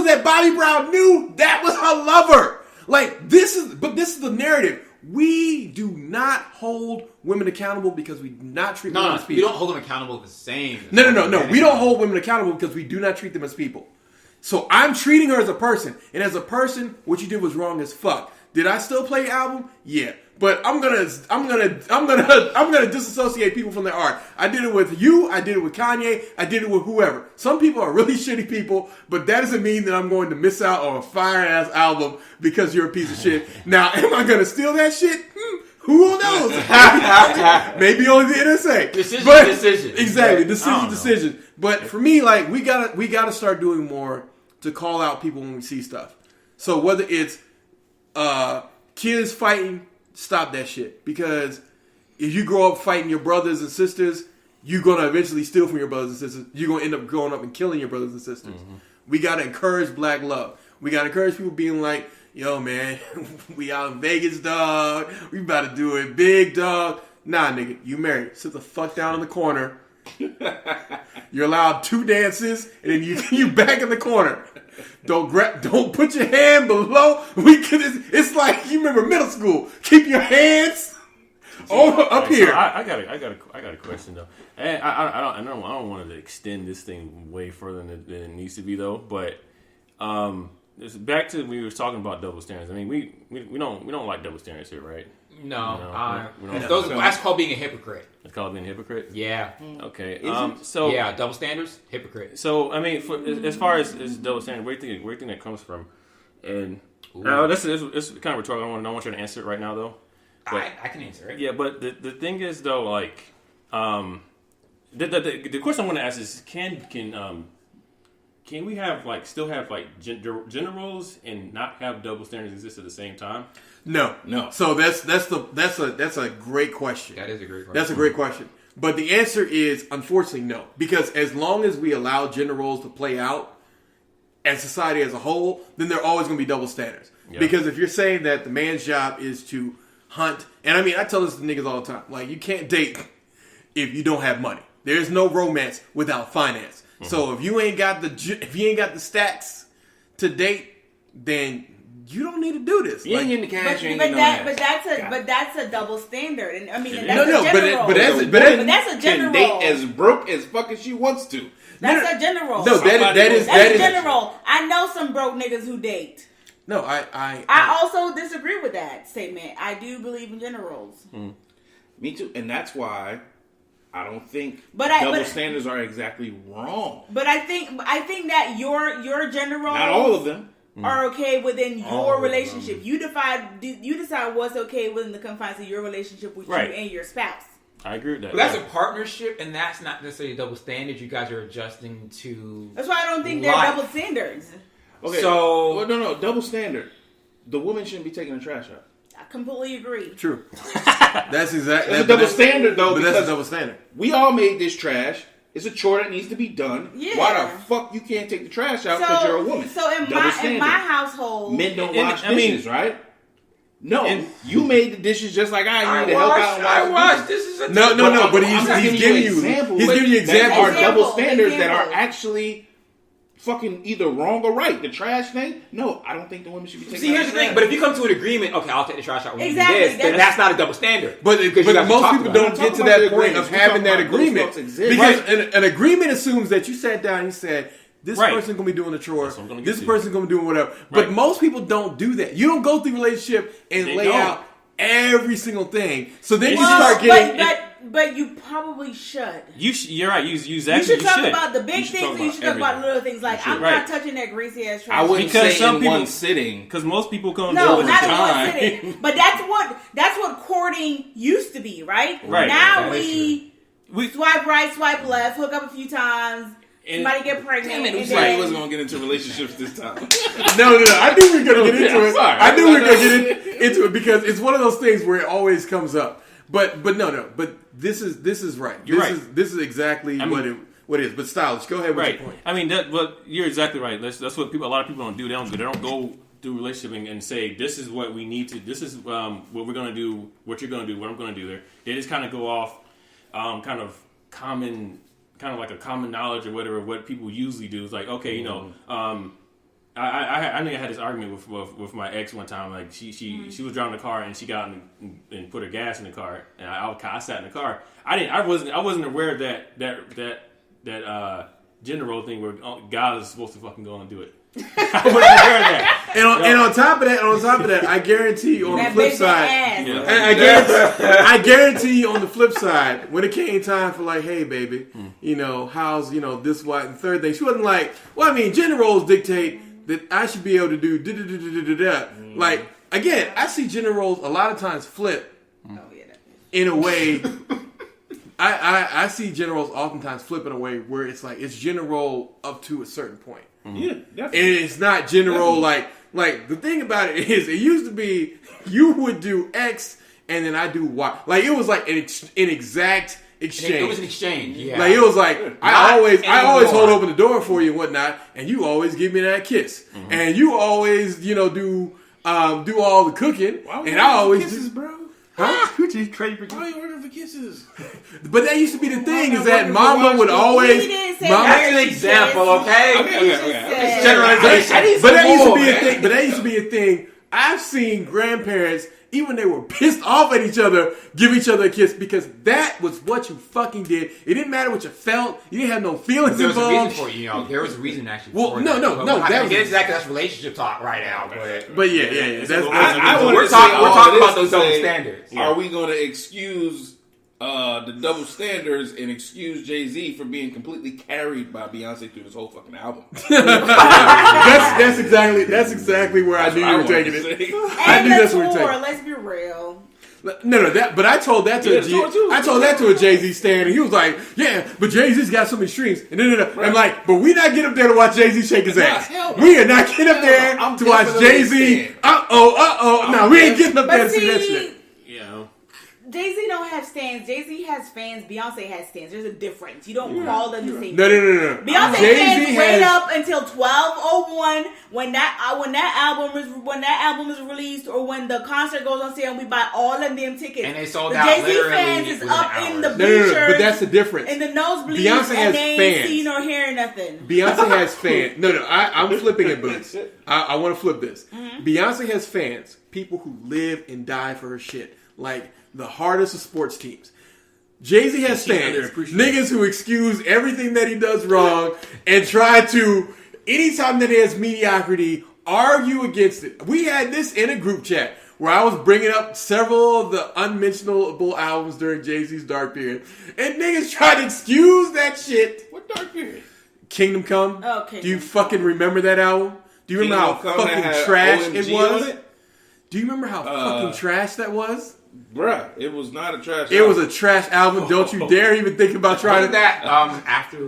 was that Bobby Brown knew that was her lover. Like, this is the narrative. We do not hold women accountable because we do not treat women as people. We don't hold them accountable the same. No. We don't hold women accountable because we do not treat them as people. So I'm treating her as a person, and as a person, what you did was wrong as fuck. Did I still play the album? Yeah, but I'm gonna disassociate people from their art. I did it with you. I did it with Kanye. I did it with whoever. Some people are really shitty people, but that doesn't mean that I'm going to miss out on a fire ass album because you're a piece of shit. Now, am I gonna steal that shit? Who knows? Maybe only the NSA. Decision. Exactly, decision. But for me, like, we gotta start doing more to call out people when we see stuff. So whether it's kids fighting, stop that shit. Because if you grow up fighting your brothers and sisters, you're gonna eventually steal from your brothers and sisters. You're gonna end up growing up and killing your brothers and sisters. Mm-hmm. We gotta encourage black love. We gotta encourage people being like, yo, man, we out in Vegas, dog. We about to do it big, dog. Nah, nigga, you married. Sit the fuck down in the corner. You're allowed 2 dances, and then you back in the corner. Don't put your hand below. It's like, you remember middle school. Keep your hands up here. So I got a question though. And I don't want to extend this thing way further than it needs to be though. But it's back to we were talking about double standards. I mean, we don't like double standards here, right? No, that's called being a hypocrite. It's called being a hypocrite? Yeah. Okay. So yeah, double standards, hypocrite. So I mean, as far as double standard, where do you think that comes from? And this is kind of rhetorical. I don't want you to answer it right now, though. But, I can answer it. Yeah, but the thing is, though, like, the question I want to ask is, can we have still have gender roles and not have double standards exist at the same time? No. So that's a great question. That is a great question. That's a great question. But the answer is, unfortunately, no. Because as long as we allow gender roles to play out as society as a whole, then there are always going to be double standards. Yeah. Because if you're saying that the man's job is to hunt, and I mean, I tell this to niggas all the time, like, you can't date if you don't have money. There's no romance without finance. Mm-hmm. So if you ain't got the stacks to date, then you don't need to do this. You ain't getting the cash. But that's a double standard, and I mean, that's a gender role. Date as broke as fucking she wants to. That's a gender role. No, that is a gender role. I know some broke niggas who date. No, I also disagree with that statement. I do believe in gender roles. Me too, and that's why I don't think double standards are exactly wrong. But I think that your gender roles, not all of them, are okay within your relationship. You decide what's okay within the confines of your relationship with you and your spouse. I agree with that. But that's a partnership, and that's not necessarily a double standard. You guys are adjusting to. That's why I don't think they're double standards. Okay, so no, double standard. The woman shouldn't be taking the trash out. I completely agree. True. That's exactly. That's a double standard, though. But that's a double standard. We all made this trash. It's a chore that needs to be done. Yeah. Why the fuck you can't take the trash out because you're a woman? So in my household, men don't wash dishes, right? No, you made the dishes just like I need to help out and wash dishes. No. But he's giving you examples. He's giving you examples. That are double standards that are actually fucking either wrong or right. The trash thing, no, I don't think the women should be taking. See, here's the thing. But if you come to an agreement, okay, I'll take the trash out when you do this, then that's not a double standard. But most people don't get to that point of having that agreement because an agreement assumes that you sat down and you said, this person's going to be doing the chore. This person's going to be doing whatever. Right. But most people don't do that. You don't go through a relationship and lay out every single thing. So then you start getting... But you probably should. You're right. You should talk about the big things and you should talk about little things. Like, I'm not touching that greasy ass trash. I wouldn't say in one sitting. Because most people come over time. No, not in one sitting. But that's what courting used to be, right? Right. Now we swipe right, swipe left, hook up a few times. Somebody get pregnant. Damn it, who said he wasn't going to get into relationships this time? No. I knew we were going to get into it. I knew we were going to get into it because it's one of those things where it always comes up. But no. But this is right. This is exactly what it is. But Stylish, go ahead with your point. I mean, you're exactly right. That's what a lot of people don't do. They don't go through relationship and say, this is what we need to. This is what we're going to do. What you're going to do. What I'm going to do there. They just kind of go off, kind of like a common knowledge or whatever. What people usually do is like, okay, I think I had this argument with my ex one time. Like she was driving the car and she got in and put her gas in the car, and I sat in the car. I wasn't aware of that gender role thing where guys are supposed to fucking go and do it. I wasn't aware of that. And on top of that, I guarantee you on the flip side, Yeah. I guarantee you on the flip side, when it came time for like, hey baby, how's this, what, and third thing, she wasn't like, well, I mean, gender roles dictate that I should be able to do da-da-da-da-da-da. Like, again, I see gender roles a lot of times flip in a way. I see gender roles oftentimes flip in a way where it's like it's gender role up to a certain point. Yeah, definitely. And it's not gender role like the thing about it is it used to be you would do X and then I do Y. Like it was like an exact exchange. It was an exchange. Yeah. Like it was like I always hold open the door for you and whatnot, and you always give me that kiss, and you always do all the cooking, and I always kisses, do. bro. Huh? Why are you ordering for kisses? But that used to be the thing is that Mama would always. That's an example, okay? It's generalization. But that used to be a thing. But that used to be a thing. I've seen grandparents, even they were pissed off at each other, give each other a kiss because that was what you fucking did. It didn't matter what you felt. You didn't have no feelings There was a involved. reason for it, There was a reason actually. Well, for no. That's relationship talk right now. But yeah. We're talking about those double standards. Yeah. Are we going to excuse the double standards and excuse Jay-Z for being completely carried by Beyonce through this whole fucking album? that's exactly where I knew you were taking it. I knew that's where you were taking it. Let's be real. No, but I told that to a Jay-Z stan, and he was like, "Yeah, but Jay-Z's got so many streams." And I'm like, "But we not get up there to watch Jay-Z shake his ass. We are not getting up there to watch Jay-Z. No, we ain't getting up there to see that shit." Jay-Z don't have stands. Jay-Z has fans. Beyonce has stands. There's a difference. You don't call them the same. No. Beyonce fans wait up until 12:01 when that album is released or when the concert goes on sale and we buy all of them tickets. And they sold the out. Jay-Z fans is up in the bleachers. No, but that's the difference. In the nosebleeds, Beyonce has and they fans. ain't seen or hearing nothing. Beyonce has fans. No, I'm flipping it, Boots. I want to flip this. Beyonce has fans, people who live and die for her shit, like the hardest of sports teams. Jay-Z has fans, niggas who excuse everything that he does wrong and try to, anytime that he has mediocrity, argue against it. We had this in a group chat where I was bringing up several of the unmentionable albums during Jay-Z's dark period, and niggas tried to excuse that shit. What dark period? Kingdom Come. Oh, Kingdom Do you fucking remember that album? Do you remember how fucking trash it was? Do you remember how fucking trash that was? Bruh, it was not a trash album. It was a trash album. Don't you dare even think about trying to... that after...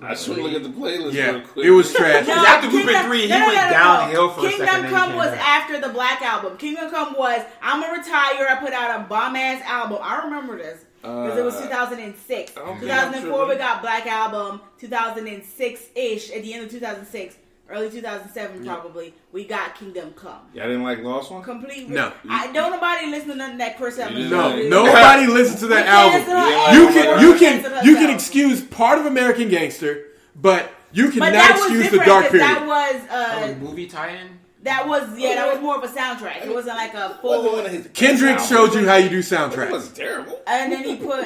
I just want to look at the playlist real quick. It was trash. After Blueprint 3, he went downhill for a second. Kingdom Come was after the Black Album. Kingdom Come was, I'm going to retire. I put out a bomb-ass album. I remember this. Because it was 2006. 2004, we got Black Album. 2006-ish, at the end of 2006. Early 2007, probably, we got Kingdom Come. Y'all didn't like Lost One? Completely. No. Don't nobody listen to none of that Chris Evans. No, nobody listens to that album. You can excuse part of American Gangster, but you cannot excuse the dark period. That was movie tie-in. That was more of a soundtrack. It wasn't like a full. Kendrick showed you how you do soundtracks. It wasn't terrible. And then he put,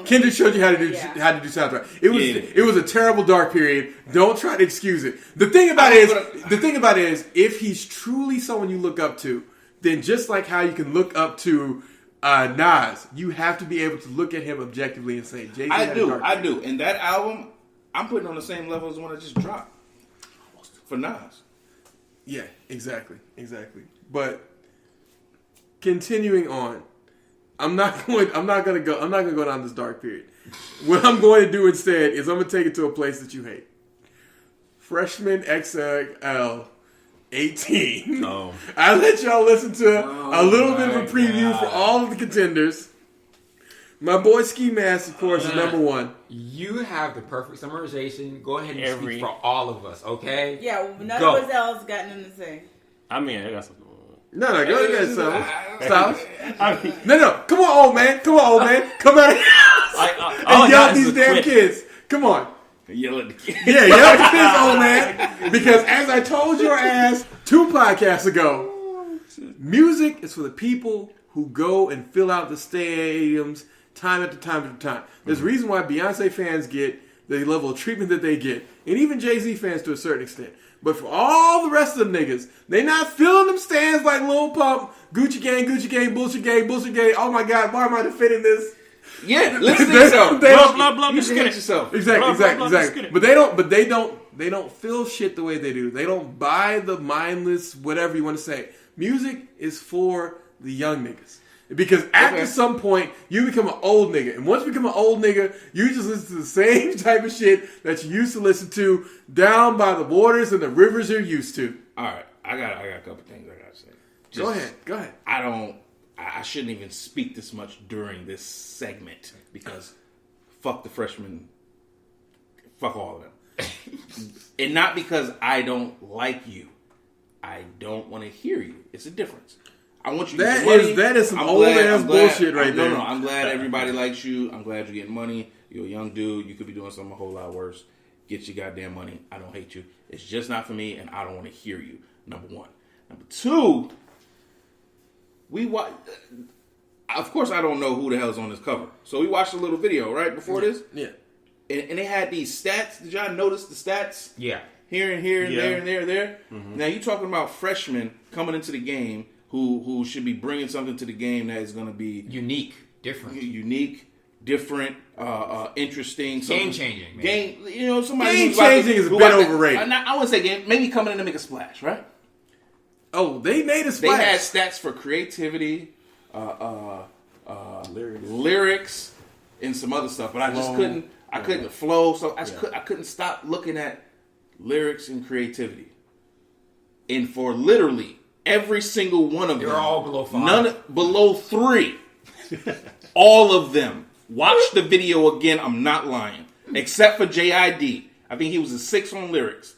Kendrick showed you how to do soundtrack. It was a terrible dark period. Don't try to excuse it. The thing about it is, if he's truly someone you look up to, then just like how you can look up to Nas, you have to be able to look at him objectively and say, Jay-Z. I do. And that album, I'm putting on the same level as the one I just dropped for Nas. Yeah, exactly. But continuing on, I'm not gonna go down this dark period. What I'm going to do instead is I'm gonna take it to a place that you hate. Freshman XL 18. Oh. I let y'all listen to a little bit of a preview for all of the contenders. My boy Ski Mask, of course, is number one. You have the perfect summarization. Go ahead and speak for all of us, okay? Yeah, none of us else got nothing to say. I mean, I got something. No, go ahead, Stop. No. Come on, old man. Come out here and yell at these damn kids. Come on. Yell at the kids. Yeah, yell at the kids, old man. Because as I told your ass 2 podcasts ago, music is for the people who go and fill out the stadiums time after time after time. There's a reason why Beyonce fans get the level of treatment that they get, and even Jay-Z fans to a certain extent. But for all the rest of them niggas, they not filling them stands like Lil Pump, Gucci Gang, bullshit gang. Oh my God, why am I defending this? Yeah, listen to yourself. Blah blah blah. You should hit yourself. Exactly. But they don't feel shit the way they do. They don't buy the mindless whatever you want to say. Music is for the young niggas. Because after some point, you become an old nigga. And once you become an old nigga, you just listen to the same type of shit that you used to listen to down by the waters and the rivers you're used to. All right. I got a couple things I got to say. Go ahead. I shouldn't even speak this much during this segment because fuck the freshmen. Fuck all of them. And not because I don't like you. I don't want to hear you. It's a difference. I want you to get money. That is some old ass bullshit right there. No, I'm glad everybody likes you. I'm glad you're getting money. You're a young dude. You could be doing something a whole lot worse. Get your goddamn money. I don't hate you. It's just not for me, and I don't want to hear you. Number one. Number two, of course, I don't know who the hell's on this cover. So we watched a little video right before this. Yeah. And they had these stats. Did y'all notice the stats? Yeah. Here and here and there and there and there. Mm-hmm. Now you talking about freshmen coming into the game who should be bringing something to the game that is going to be unique, different, interesting, game changing. Somebody game changing is a bit overrated. I wouldn't say game. Maybe coming in to make a splash, right? Oh, they made a splash. They had stats for creativity, lyrics, and some other stuff, but I just couldn't. I couldn't flow, so I couldn't stop looking at lyrics and creativity. And for literally every single one of them, they're all below 5. None below 3. All of them. Watch the video again. I'm not lying, except for JID. I think he was a 6 on lyrics.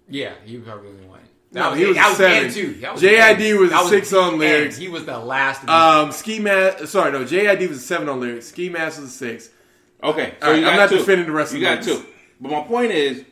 Yeah, he probably won. No, he was a 7. JID was a 6 on lyrics. He was the last. JID was a 7 on lyrics. Ski Mask was a 6. Okay, so I'm not defending the rest of you the got 2. But my point is,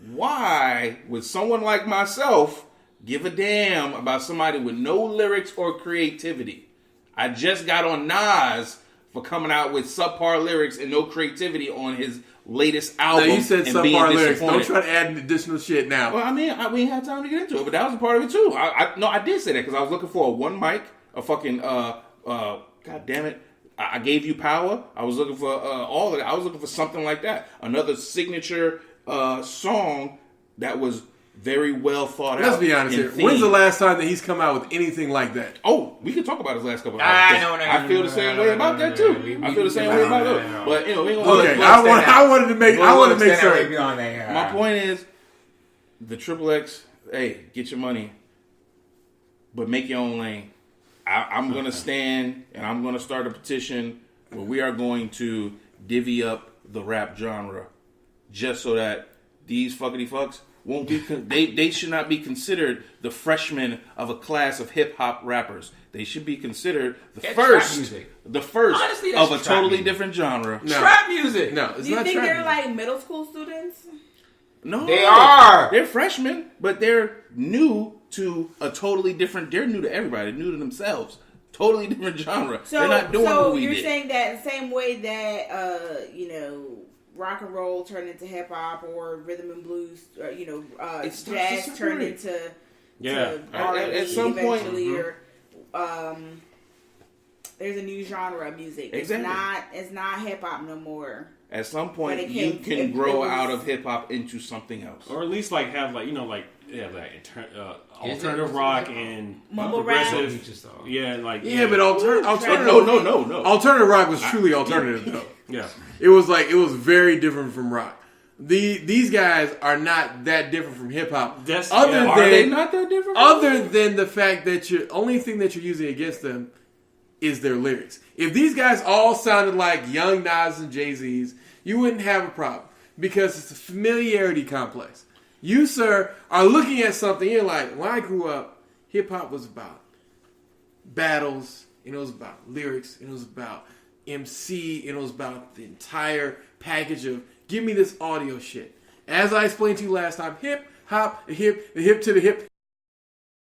why would someone like myself give a damn about somebody with no lyrics or creativity? I just got on Nas for coming out with subpar lyrics and no creativity on his latest album. Now you said subpar lyrics. Don't try to add an additional shit now. Well, I mean, we ain't had time to get into it, but that was a part of it too. I did say that because I was looking for a one mic, a fucking God damn it. I Gave You Power. I was looking for all of that. I was looking for something like that. Another signature song that was very well thought out. Let's be honest here. When's the last time that he's come out with anything like that? Oh, we can talk about his last couple of albums. I feel the same way about that too. I feel the same way about that. But we ain't gonna okay, I wanted to make sure. My point is, the XXX, hey, get your money, but make your own lane. I'm going to stand and I'm going to start a petition where we are going to divvy up the rap genre just so that these fuckity fucks won't be they should not be considered the freshmen of a class of hip hop rappers. They should be considered the first honestly, of a totally different genre. No. Trap music. No, it's Do you not think trap they're music. like middle school students? No, they are. They're freshmen, but they're new to a totally different. They're new to everybody. They're new to themselves. Totally different genre. So, they're not doing what we did. So you're saying that the same way that rock and roll turned into hip hop, or rhythm and blues, or, jazz turned into at some point, or there's a new genre of music. Exactly. It's not hip hop no more. At some point, you can grow out of hip hop into something else, or at least alternative rock and mumble rap. But alternative rock was truly alternative though. Yeah, it was very different from rock. These guys are not that different from hip hop. Are they not that different? Other than the fact that only thing that you're using against them is their lyrics. If these guys all sounded like young Nas and Jay-Z's, you wouldn't have a problem because it's a familiarity complex. You, sir, are looking at something, you're like, when I grew up, hip-hop was about battles, and it was about lyrics, and it was about MC, and it was about the entire package of, give me this audio shit. As I explained to you last time, hip hop, hip to the hip.